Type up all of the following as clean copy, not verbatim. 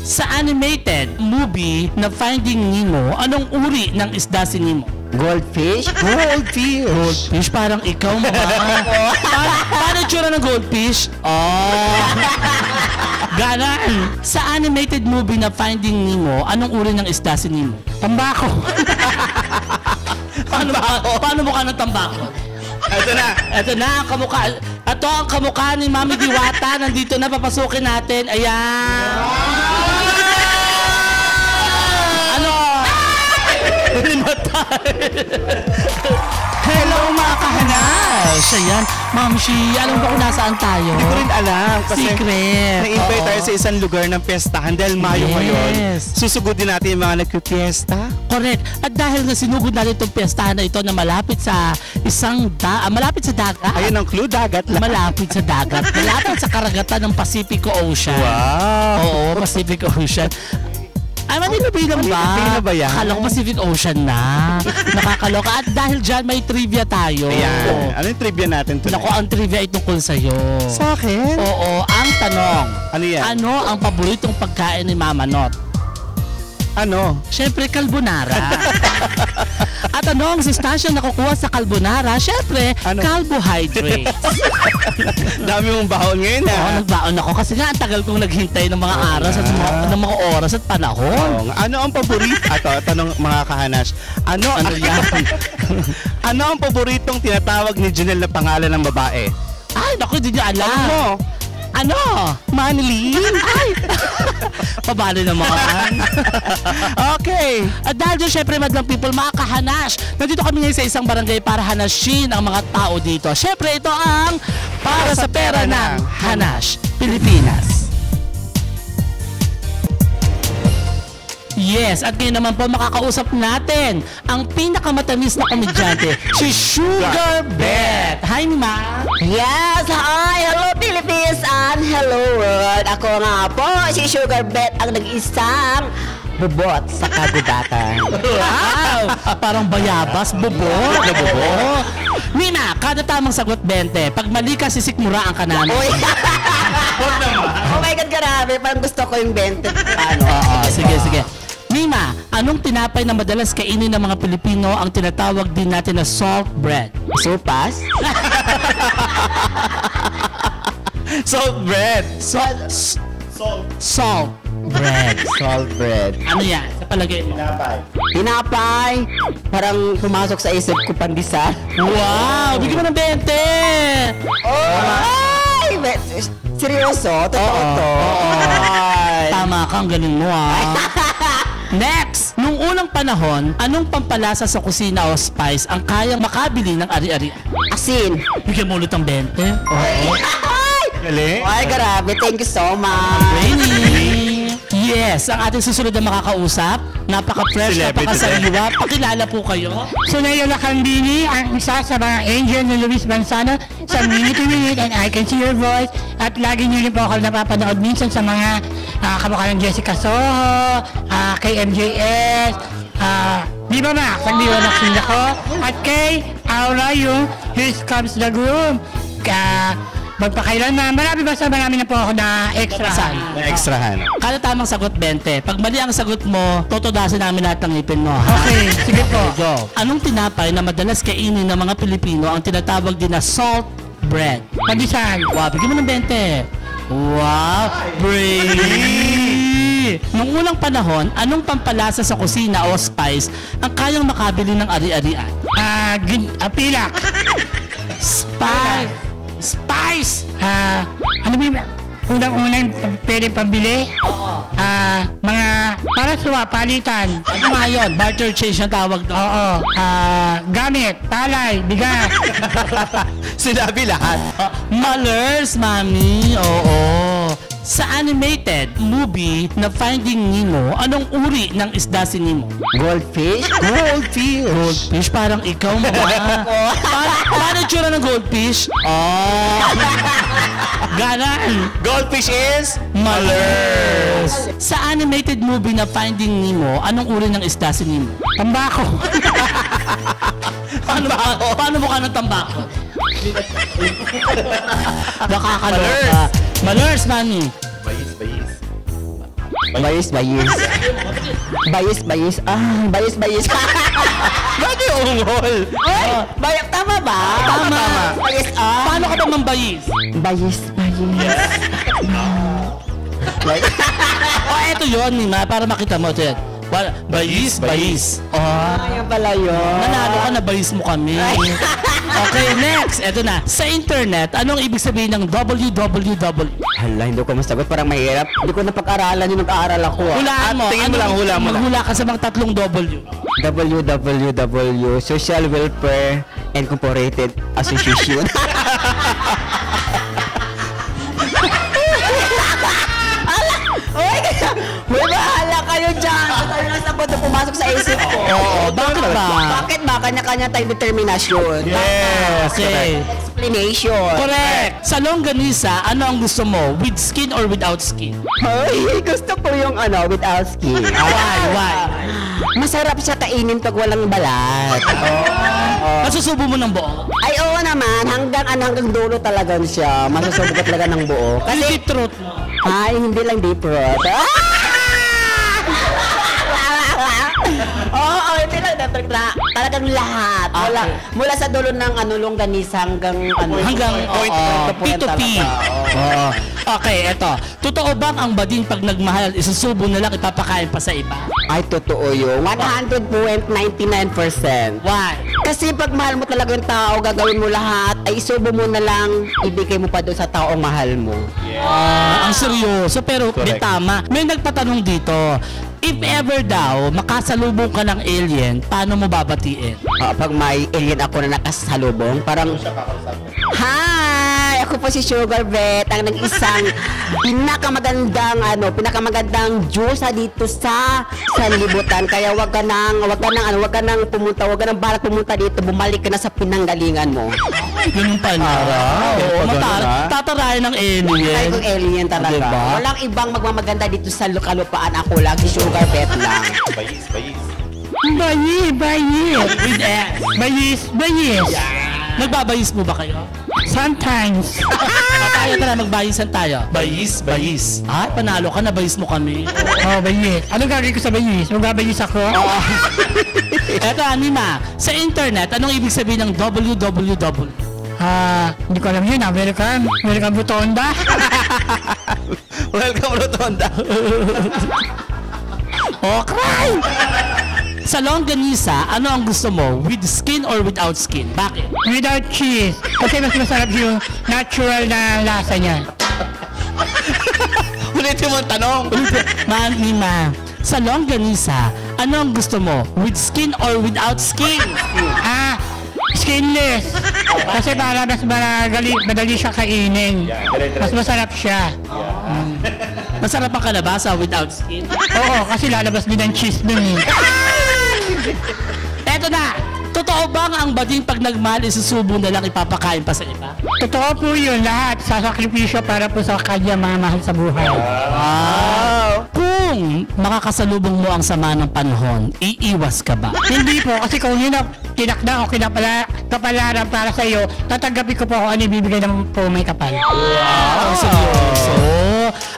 Sa animated movie na Finding Nemo, anong uri ng isda si Nemo? Goldfish? Goldfish. Goldfish, parang ikaw mo ba? Paano tsura ng goldfish? Ganan. Sa animated movie na Finding Nemo, anong uri ng isda si Nemo? Tambako. Paano mukha ng tambako? Ito na ang kamukha. Ito ang kamukha ni Mami Diwata. Nandito na, papasukin natin. Ayan. Ano? Hello mga kahanas! Ayan, Ma'am Shi, alam ba kung nasaan tayo? Hindi ko rin alam kasi Secret. na-invite tayo sa isang lugar ng pestahan dahil Mayo ngayon. Susugudin natin yung mga nagpipiesta. Correct. At dahil na sinugod natin itong piyestahan na ito na malapit sa malapit sa dagat. Ayun ang clue, dagat lang. Malapit sa dagat. Malapit sa karagatan ng Pacific Ocean. Wow! Oo, Pacific Ocean. Ay, Manila-Bilang ba? Manila ba yan? Akala ko Pacific Ocean na. Nakakaloka. At dahil dyan, may trivia tayo. Ayan. Ano yung trivia natin today? Naku, ang trivia ay tungkol sa'yo. Sa akin? Oo, ang tanong. Ano yan? Ano ang paboritong pagkain ni Mama Not? Ano? Siyempre, carbonara. At ano ang sustansyang nakukuha sa carbonara? Siyempre, Ano? carbohydrates. Dami mong baon ngayon Oo, ha? nagbaon ako kasi nga ang tagal kong naghintay ng mga aras at ng mga oras at panahon. Oo. Ano ang paborito? Tanong mga kahanas. Ano yan? Ano ang paboritong tinatawag ni Janelle na pangalan ng babae? Ay, naku, hindi niyo alam. Ano mo? Ano? Manilyn? Ay! Pabalo naman. Okay. At dahil dyan, syempre, madlang people, mga kahanas, nandito kami ngayon sa isang barangay para hanashin ang mga tao dito. Syempre, ito ang Para sa Pera ng Hanash, Pilipinas. Yes, at ngayon naman po makakausap natin ang pinakamatamis na komedyante, si Sugar Beth. Hi, Ma! Yes! Hi! Hello Philippines and hello world! Ako nga po, si Sugar Beth ang nag-isang bubot sa kagubatan. Wow! Parang bayabas, bubot. Nina, kada tamang sagot 20. Pag mali ka, sisikmuraan ka namin. Uy! Oh my God, grabe. Parang gusto ko yung 20. Ano? Oo, sige. Nina, anong tinapay na madalas kainin ng mga Pilipino ang tinatawag din natin na salt bread? Sopas? Salt bread. Salt bread. Salt bread. Ano yan? Sa palagay mo? Tinapay. Parang pumasok sa isip ko pandesal. Wow! Bigyan mo ng 20! Ay! Seryoso? Totoo to? Ay. Tama ka, ang galing mo Next! Nung unang panahon, anong pampalasa sa kusina o spice ang kayang makabili ng ari-ari? Asin. Bigyan mo ulit ng 20? Ay! Galing. Ay, grabe. Thank you so much. Rainy! Yes, ang ating susunod na makakausap, napaka-fresh, Celebrity napaka-sariwa. Pakilala po kayo. So, Naya Lacandini, ang isa sa mga angel ni Luis Manzano sa Minute to Minute and I Can See Your Voice. At lagi niyo rin po ako napapanood minsan sa mga kamukha ng Jessica Soho, kay MJS, di ba Max? Ang diwa naksin ako. At kay Aura yung Here Comes the Groom. Magpakailan na, marami na po ako na extra. Na extrahan. Kada tamang sagot 20. Pag mali ang sagot mo, totodasin namin lahat ng ngipin mo. Okay, sige po. Go. Anong tinapay na madalas kainin ng mga Pilipino ang tinatawag din na salt bread? Pandesal. Wow, bigyan mo ng 20. Wow, brainy! Nung unang panahon, anong pampalasa sa kusina o spice ang kayang makabili ng ari-arian? Pilak. Spice! Ano ba yung unang-unang pwedeng pambili? Mga para suwa, palitan. Ano nga yun? Barter change ang tawag doon. Oo. Gamit, palay, bigas. Sinabi lahat. Malers, mami. Oo. Sa animated movie na Finding Nemo, anong uri ng isda si Nemo? Goldfish? Goldfish, parang ikaw mo ba? Paano tsura ng goldfish? Ganan. Goldfish is Malers. Sa animated movie na Finding Nemo, anong uri ng isda si Nemo? Tambako. Paano mukha ng tambako? Nakakaloka. Malers, mami. Bayis. Bayis. Ah, bayis. Ba't yung ungol? Oy, bayak tama ba? Tama. Bayis, ah. Paano ka ba mambayis? Bayis. O, eto yun, Nima, para makita mo. Ito yan. Bayis. Oh, Ayan pala yun. nanalo ka na bayis mo kami. Okay, next. Eto na. Sa internet, anong ibig sabihin ng www? Hala, hindi ko masagot. Parang mahirap. Hindi ko napag-aralan yung nag-aaral ako. Hulaan mo. tingin mo lang, hula mo lang. Maghula ka sa mga tatlong W. www. Social Welfare Incorporated Association. May bahala kayo dyan. Ito yung nasa na pumasok sa isip ko. Oo, bakit ba? Bakit ba? Kanya-kanya tayong determinasyon. Yes. Okay. Explanation. Correct. Sa longganisa, ano ang gusto mo? With skin or without skin? Ay, gusto ko yung without skin. Why? Masarap siya kainin pag walang balat. Masusubo mo ng buo? Ay, oo naman. Hanggang dulo talaga siya. Masusubo ka talaga ng buo. Kasi deep throat mo. Ay, hindi lang deep throat. Oo, hindi lang deep throat. Talagang lahat. Mula sa dulo ng longganisa hanggang Hanggang point P to P. Oo. Okay, eto. Totoo bang ang bading pag nagmahal, isusubo na lang ipapakain pa sa iba? Ay, totoo yun. 100.99%. Why? Kasi pag mahal mo talaga yung tao, gagawin mo lahat, ay isubo mo na lang, ibigay mo pa doon sa taong mahal mo. Ang seryoso, pero may tama. May nagpatanong dito, if ever daw, makasalubong ka ng alien, paano mo babatiin? Pag may alien ako na nakasalubong, parang, hi! Ako po si Sugar Beth, ang nag-isang pinakamagandang Diyosa dito sa sanlibutan. Kaya wag ka nang balat pumunta dito, bumalik ka na sa pinanggalingan mo. Ganun pala. Oo, tatarayan ng Ay, alien. kung alien talaga. Diba? Walang ibang magmamaganda dito sa kalupaan. Ako lang, si Sugar Beth lang. With S. Bayis. Nagbabayis mo ba kayo? Sometimes. Tayo na magbayisan tayo. Bayis. Ah, panalo ka, nabayis mo kami. Oh, bayis. Anong gagawin ko sa bayis? Magbabayis ako? Eto, Anima, sa internet, anong ibig sabihin ng www? Hindi ko alam yun. Welcome Butonda. Welcome, Rotonda. Okay! Sa longganisa, ano ang gusto mo? With skin or without skin? Bakit? Without cheese. Kasi mas masarap yung natural na lasa niya. Ulitin mo ang tanong. Anima, sa longganisa, ano ang gusto mo? With skin or without skin? Skinless. Kasi para mas madali siya kainin. Mas masarap siya. Masarap ang kalabasa without skin? Oo, kasi lalabas din ang cheese dun eh. Eto na! Totoo bang ang bading pag nagmahal, isusubo na lang ipapakain pa sa iba? Totoo po yun. Lahat sasakripisyo para po sa kanya mga mahal sa buhay. Kung makakasalubong mo ang sama ng panahon, iiwas ka ba? Hindi po. Kasi kung yun ang tinakda o kapalaran para sa iyo, tatanggapin ko po kung ano ibibigay ng po may kapal. Ang seryoso.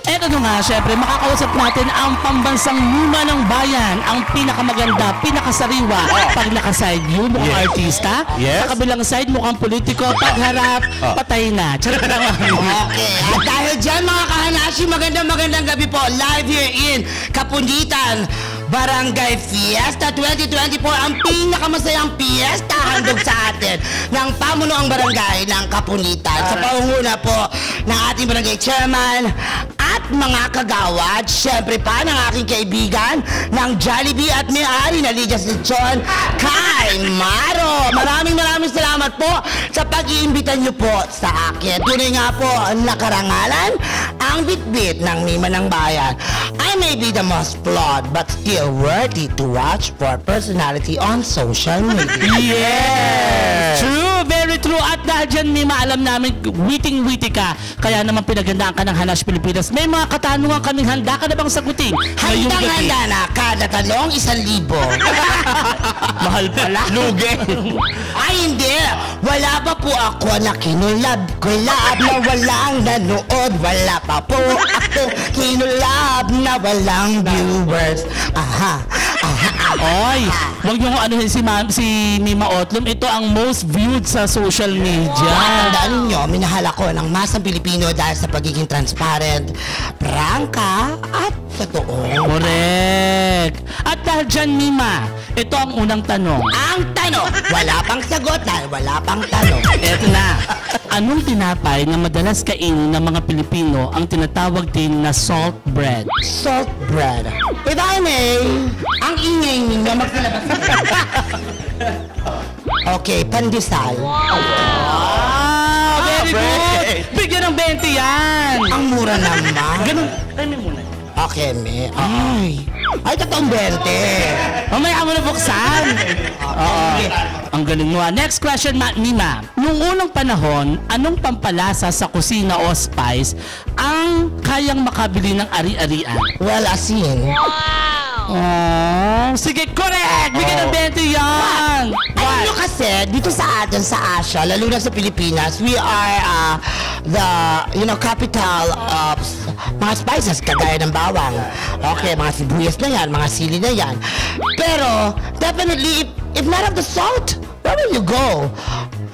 Eto na nga, syempre, makakausap natin ang pambansang luma ng bayan, ang pinakamaganda, pinakasariwa. Pag naka-side view, mukhang artista. Yes. Sa kabilang side, mukhang politiko. Pag harap, patay na. Charot lang. Okay, at dahil dyan mga kahanashi, magandang gabi po. Live here in Kapunditan, Barangay Fiesta 2024, ang pinakamasayang fiesta handog sa atin ng pamunuang barangay ng Kapunditan. Sa pangunguna po ng ating barangay chairman at mga kagawad, syempre pa ng aking kaibigan ng Jollibee at may-ari na Lydia Lechon, Kay Maro. Maraming salamat po sa pag-iimbita niyo po sa akin. Tunay nga po nakarangalan ang bitbit ng Mima ng Bayan. I may be the most flawed but still worthy to watch for personality on social media. Yes! True, very true. True. At dahil dyan, Mima, alam namin, witty ka. Kaya naman pinagandaan ka ng Hanash Pilipinas. May mga katanungan kaming handa ka na bang sagutin? Ngayong gabi. Handa na, kada tanong 1,000. Mahal pala. Lugi. Ay, hindi. Wala pa po ako na kinulab na walang nanood. Wala pa po ako kinulab na walang viewers. Aha. Oy, wag niyo ano si Mima Otlum. Ito ang most viewed sa social media. Tandaan ninyo, minahal ako ng masang Pilipino dahil sa pagiging transparent, prangka, at totoo. Correct. At dahil dyan, Mima, ito ang unang tanong. Ang tanong, wala pang sagot dahil wala pang tanong. Eto na. Anong tinapay na madalas kainin ng mga Pilipino ang tinatawag din na salt bread? Salt bread. If I may, ang ingay ninyo magsalabas. Okay, pandesal. Very good! Bigyan ng 20 yan! Ang mura naman. Ganun. Try me muna. Okay, me. Ay, totoong 20. Mamaya mo na buksan. Oo. Ang galing mo. Next question, Mima. Nung unang panahon, anong pampalasa sa kusina o spice ang kayang makabili ng ari-arian? Well, asin. Oh, sige, correct! Bigyan ng 20 yan! Alam nyo kasi, dito sa atin, sa Asia, lalo na sa Pilipinas, we are capital of mga spices, kagaya ng bawang. Okay, mga sibuyas na yan, mga sili na yan. Pero, definitely, if not of the salt, where will you go?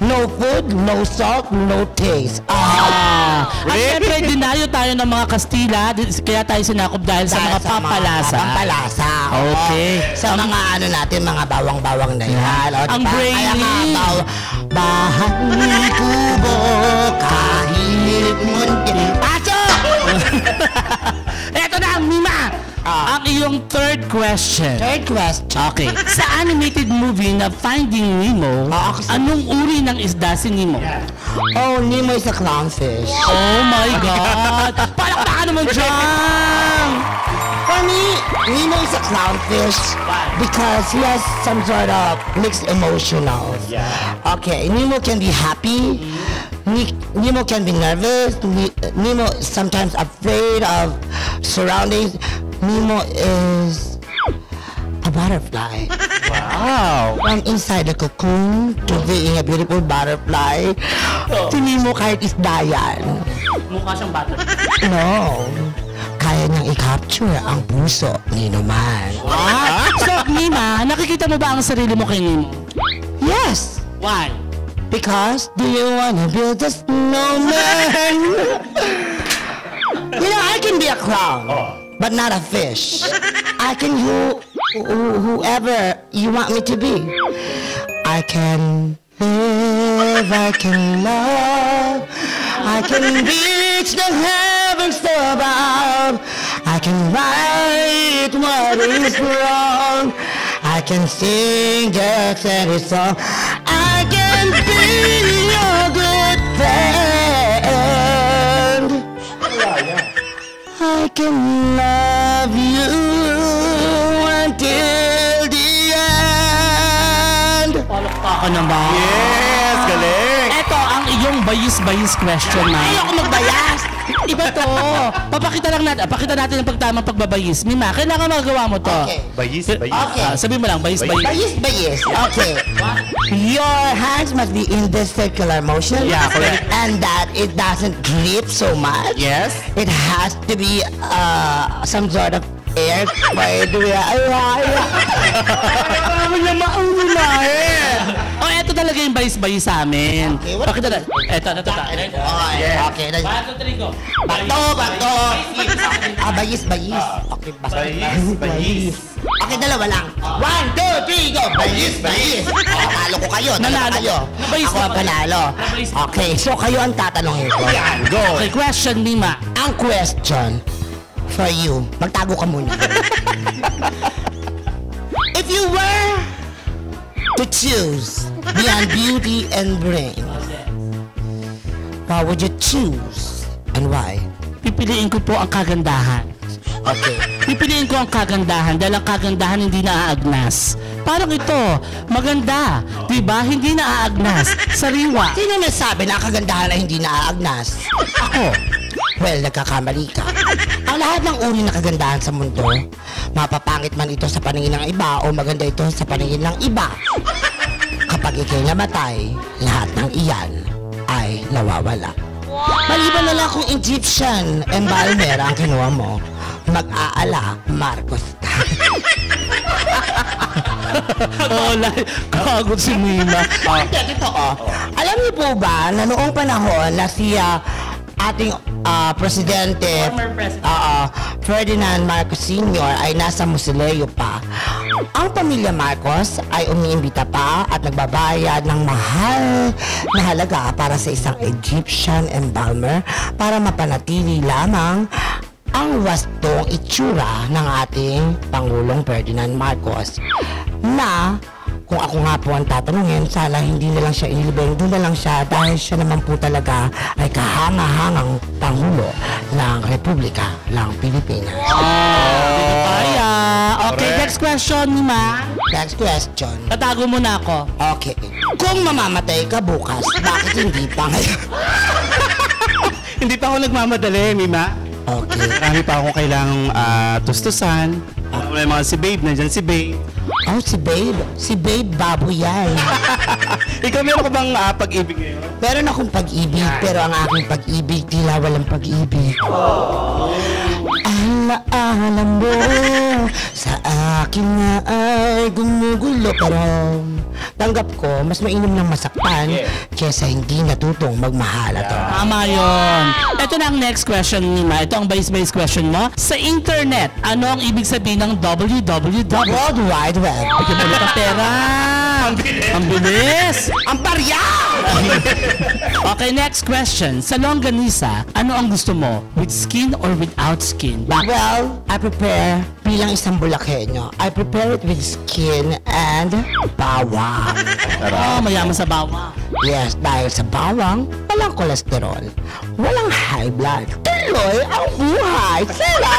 No food, no salt, no taste. At syempre, dinayo tayo ng mga Kastila, kaya tayo sinakop dahil sa mga pampalasa. Pampalasa. Okay. Sa mga ano natin, mga bawang-bawang na yan. O, Ang diba? brainy. Kaya nga, bahay kubo, kahit munti. Paso! Eto na, Mima! Ang iyong third question. Third question. Okay. Sa animated movie na Finding Nemo, anong uri ng isda si Nemo? Oh, Nemo is a clownfish. Oh my God! Palakpakan naman dyan! For me, Nemo is a clownfish because he has some sort of mixed emotionals. Okay, Nemo can be happy. Nemo can be nervous. Nemo is sometimes afraid of surroundings. Nemo is a butterfly. Wow! From inside the cocoon to being a beautiful butterfly. Si Nemo kahit isda yan. Mukha siyang bata. No. Kaya niyang i-capture ang puso ni Numan. So, Mima, nakikita mo ba ang sarili mo kay Nemo? Yes. Why? Because do you wanna build a snowman? You know, I can be a clown, but not a fish. I can whoever you want me to be. I can live, I can love, I can reach the heavens above. I can right what is wrong. I can sing just any song. I can be your good friend. I can love you until the end. Palakpakan naman. Yes, galing. Ito ang iyong bayis-bayis question, Ma'am. Ayoko magbayas. Iba to. Pakita natin ang pagtamang pagbabayis. Mima, kailangan magawa mo to. Okay. Bayis. Okay. Sabi mo lang, bayis-bayis. Bayis. Okay. Your hands must be in this circular motion. Yeah, correct. And that it doesn't grip so much. Yes. It has to be some sort of air by the way. Oh, eto talaga yung bayis-bayis sa amin. Okay, what- Pakita na. Eto. Okay. Bato, trigo. Bato. Bayis. Okay, Bayis. Okay, dalawa lang. 1, 2, 3, go! Bayis! Talo ko kayo. Nanalo. Kayo. Nabayis Ako ang na kayo. panalo. Nabayis na. Okay, so kayo ang tatanungin ko. Go. Okay, question, Mima. Ang question for you, magtago ka muna. If you were to choose beyond beauty and brain, what would you choose and why? Pipiliin ko po ang kagandahan. Okay. pipiliin ko ang kagandahan dahil ang kagandahan hindi naaagnas. Parang ito, maganda, diba? Hindi naaagnas. Sariwa. Sino nasabi na kagandahan ay hindi naaagnas? Ako. Well, nagkakamali ka. Ang lahat ng uri ng kagandahan sa mundo, mapapangit man ito sa paningin ng iba o maganda ito sa paningin ng iba. Kapag ikay namatay, lahat ng iyan ay nawawala. Maliban na lang kung Egyptian embalmer ang kinuha mo, mag-aala, Marcos ka. Kagod si Mima. Hindi, totoo. Alam niyo po ba na noong panahon na siya ating presidente, Ferdinand Marcos Sr. ay nasa Musileo pa, ang pamilya Marcos ay umiimbita pa at nagbabayad ng mahal na halaga para sa isang Egyptian embalmer para mapanatili lamang ang wastong itsura ng ating Pangulong Ferdinand Marcos na kung ako nga po ang tatanungin, sana hindi na lang siya inilibing, doon na lang siya dahil siya naman po talaga ay kahanga-hangang Pangulo ng Republika ng Pilipinas. Kaya. Okay, next question, Mima. Next question. Tatago mo na ako. Okay. Kung mamamatay ka bukas, bakit hindi pa ngayon? Hindi pa ako nagmamadali, Mima. Okay. Marami pa akong kailangang tustusan. May mga si Babe, nandyan si Babe. Oh, si Babe. Si Babe, baboy yan. Ikaw, meron ka bang pag-ibig ngayon? Meron akong pag-ibig, pero ang aking pag-ibig, tila walang pag-ibig. Alam mo, sa akin na ay gumugulo, pero tanggap ko, mas mainam ng masaktan kesa hindi natutong magmahal ito. Tama yun. Ito na ang next question, Mima. Ito ang base question mo. Sa internet, ano ang ibig sabihin ng www? World Wide Web. Bigyan mo ulit ang pera. Ang bilis. Ang barya! Okay, next question. Sa longganisa, ano ang gusto mo? With skin or without skin? Well, I prepare bilang isang Bulakenyo. I prepare it with skin and bawang. Oh, mayaman sa bawang. Yes, dahil sa bawang, walang kolesterol, walang high blood. Tuloy ang buhay. Sila!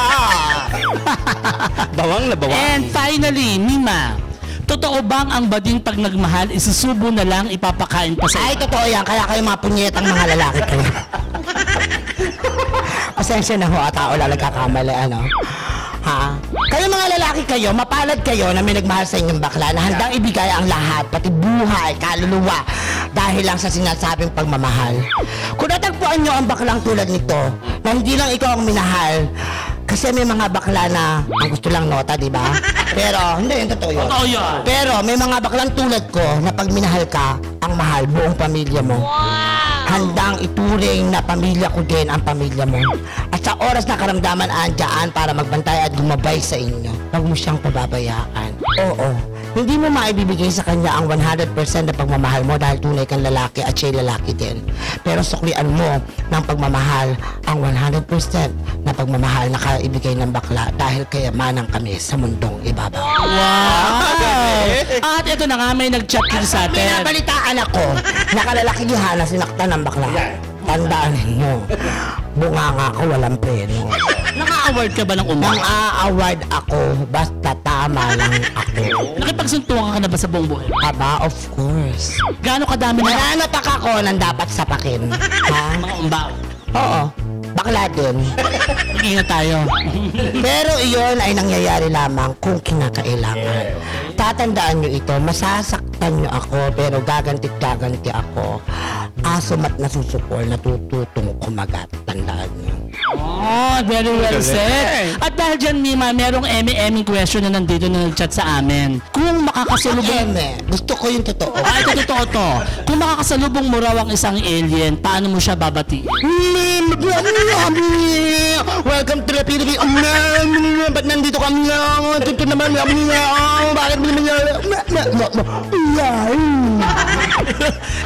Bawang na bawang. And finally, Mima, totoo bang ang bading pag nagmahal, isusubo na lang ipapakain pa sa Ay, totoo yan. Kaya kayo mga punyetang mga lalaki kayo. Pasensya na ho, tao lang nagkakamali, ano? Ha? Kayo mga lalaki kayo, mapalad kayo na may nagmahal sa inyong bakla na handang ibigay ang lahat, pati buhay, kaluluwa, dahil lang sa sinasabing pagmamahal. Kung natagpuan nyo ang baklang tulad nito, na hindi lang ikaw ang minahal, kasi may mga bakla na ang gusto lang nota, di ba? Pero, hindi, yung totoo yun. Totoo yun. Pero may mga baklang tulad ko na pag minahal ka, ang mahal buong pamilya mo. Handang ituring na pamilya ko din ang pamilya mo. At sa oras na karamdaman andyan para magbantay at gumabay sa inyo, huwag mo siyang pababayaan. Oo, hindi mo maibibigay sa kanya ang 100% na pagmamahal mo dahil tunay kang lalaki at siya'y lalaki din. Pero suklian mo ng pagmamahal ang 100% na pagmamahal na kaibigay ng bakla dahil kayamanan kami sa mundong ibabaw. Wow! At ito na nga, may nag-chat din sa May atin. nabalitaan ako na kalalakihan na sinaktan ng bakla. Tandaan ninyo, bunganga ko walang preno. Naka-award ka ba ng Nang umang? a-award ako, basta tama lang ako. Nakipagsuntukan ka na ba sa buong buhay? Aba, of course. Gaano kadami na Nananapak ako ng dapat sapakin. Ha? mga umbaw? Oo, bakla din. Mag-ingat tayo. Pero iyon ay nangyayari lamang kung kinakailangan. Tatandaan nyo ito, masasaktan nyo ako, pero gaganti-gaganti ako. Asom at nasusukol, natututong kumagat. Tandaan nyo. Oh, very well said. At dahil dyan, Mima, merong Emmy question na nandito na nag-chat sa amin. Kung makakasalubong... Eme, gusto ko yung totoo. Ah, ito totoo to. Kung makakasalubong mo raw ang isang alien, paano mo siya babati? Welcome to the Philippines. Ba't nandito kami na? Tuto naman kami na. Bakit mo naman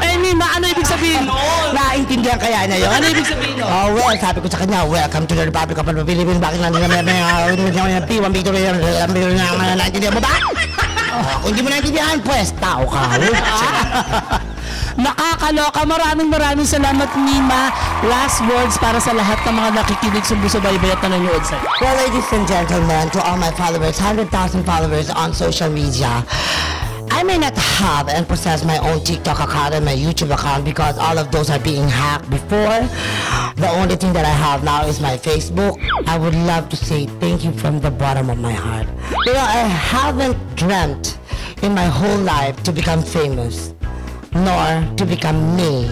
Eh, Mima, ano ibig sabihin nun? Naintindihan kaya na yun? Ano ibig sabihin nun? Oh, well, sabi ko sa kanya, welcome to the Republic of the Philippines. Bakit nandito kami na P1 Victory? Naintindihan mo ba? Kung hindi mo naintindihan, pues, tao ka. Nakakaloka. Maraming salamat, Mima. Last words para sa lahat ng mga nakikinig, sumusubaybay at nanonood sa'yo. Well, ladies and gentlemen, to all my followers, 100,000 followers on social media, I may not have and possess my own TikTok account and my YouTube account because all of those are being hacked before. The only thing that I have now is my Facebook. I would love to say thank you from the bottom of my heart. You know, I haven't dreamt in my whole life to become famous, nor to become me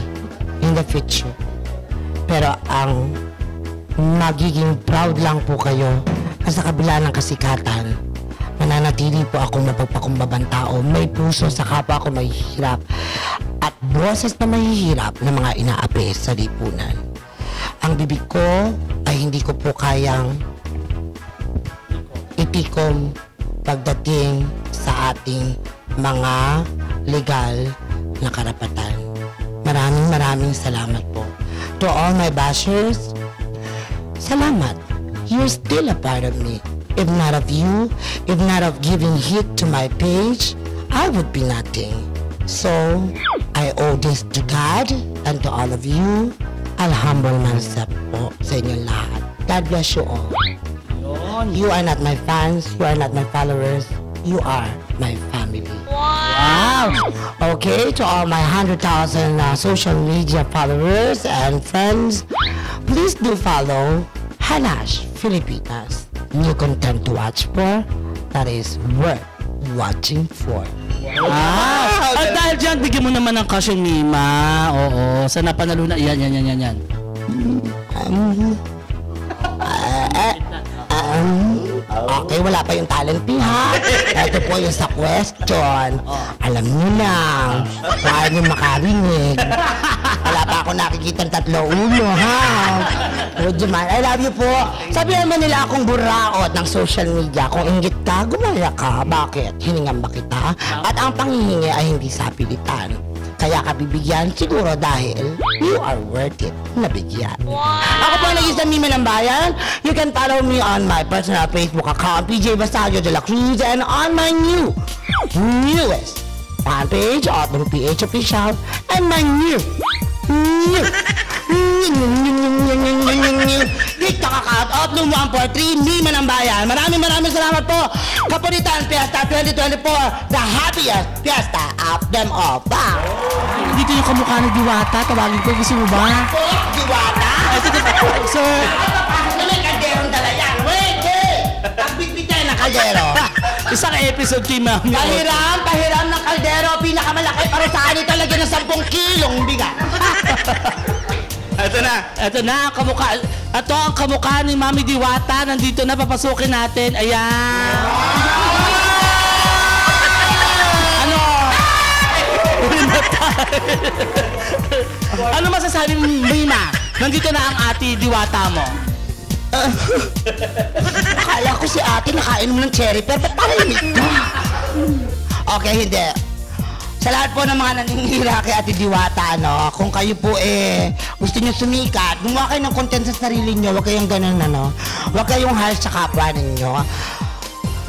in the future. Pero ang magiging proud lang po kayo na sa kabila ng kasikatan, mananatili po akong mapagpakumbabang tao, may puso sa kapwa ako mahihirap at boses na mahihirap na mga inaapi sa lipunan. Ang bibig ko ay hindi ko po kayang itikom pagdating sa ating mga legal na karapatan. Maraming salamat po. To all my bashers, salamat. You're still a part of me. If not of you, if not of giving hit to my page, I would be nothing. So, I owe this to God and to all of you. I'll humble myself po sa inyong lahat. God bless you all. You are not my fans, you are not my followers, you are my family. Wow! Okay, to all my 100,000 social media followers and friends, please do follow Hanash Filipinas. New content to watch for, that is worth watching for. Wow! At dahil dyan, bigyan mo naman ng cash yung Mima. Oo, sa napanalo na. Yan. Okay, wala pa yung talent fee, ha? Ito po yung sa question. Alam niyo na, kaya niyo makarinig. Wala pa ako nakikita ng 3 ulo, ha? Would you mind? I love you po. Sabihan mo nila akong buraot ng social media. Kung inggit ka, gumaya ka. Bakit? Hiningan ba kita? At ang panghihingi ay hindi sa pilitan. Kaya ka bibigyan siguro dahil you are worth it na bigyan. Ako po ang nag-isang Mima ng Bayan. You can follow me on my personal Facebook account, PJ Basayo de la Cruz, and on my newest fan page, Otto PH Official, and my new TikTok account, Outloom 143, Mima ng Bayan. Maraming salamat po. Kapulitan Fiesta 2024, the happiest fiesta of them all. Bye! Dito yung kamukha ng Diwata. Tawagin ko. Gusto mo ba? Diwata? Sir. May kalderong dala yan. Wait! Pagbitbit tayo ng kaldero. Isang episode kay Mami. Pahiram ng kaldero. Pinakamalaki parusahan ito. Lagyan ng 10 kilong bigat. Ito na, ang kamukha. Ito ang kamukha ni Mami Diwata. Nandito na, papasukin natin. Ayan. Ano? Ano masasabi mo, Mima? Nandito na ang ati Diwata mo. Akala ko si ate nakainom ng cherry, pero ba't tahimik ka? Okay, hindi. Sa lahat po ng mga naninira kay Ate Diwata, kung kayo po gusto nyo sumikat, gumawa kayo ng content sa sarili nyo, huwag kayong ganun, huwag kayong harsh sa kapwa ninyo.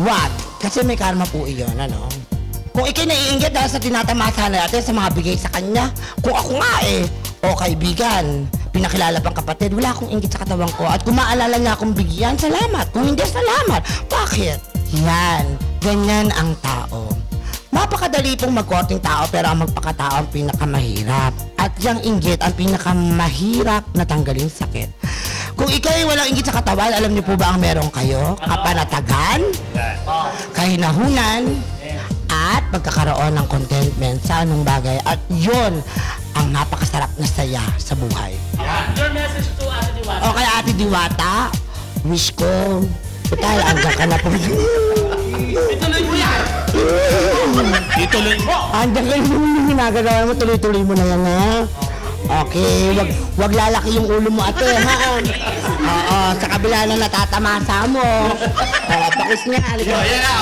Huwag, kasi may karma po iyon, Kung ikay naiinggit dahil sa tinatamasa natin sa mga bigay sa kanya, kung ako nga o kaibigan, pinakilala pang kapatid, wala akong inggit sa katawan ko. At kung maalala niya akong bigyan, salamat. Kung hindi, salamat. Bakit? Yan, ganyan ang tao. Napakadali pong magkorting tao pero ang magpakatao ang pinakamahirap. At yung inggit ang pinakamahirap na tanggalin sakit. Kung ikay walang inggit sa katawan, alam niyo po ba ang meron kayo? Kapanatagan, kahinahunan, at pagkakaroon ng contentment sa anong bagay. At yun ang napakasarap na saya sa buhay. Your message to Ate Diwata. Okay, Ate Diwata, wish ko, total, hanggang ka na po. Ituloy mo yan. Ituloy mo. Hanggang ka yung ginagagawa mo, tuloy-tuloy mo na yan, ha? Okay, wag lalaki yung ulo mo, ate, ha? Oo, sa kabila na natatamasa mo. Bakit nga, halika. Yan na,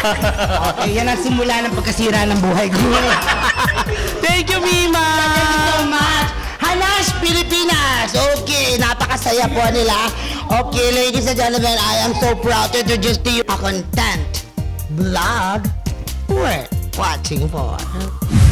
Okay, yan ang simula ng pagkasira ng buhay ko. Thank you, Mima! Thank you so much! Hanash Pilipinas! Okay, napakasaya po nila. Okay, ladies and gentlemen, I am so proud to introduce to you a content vlog worth watching for.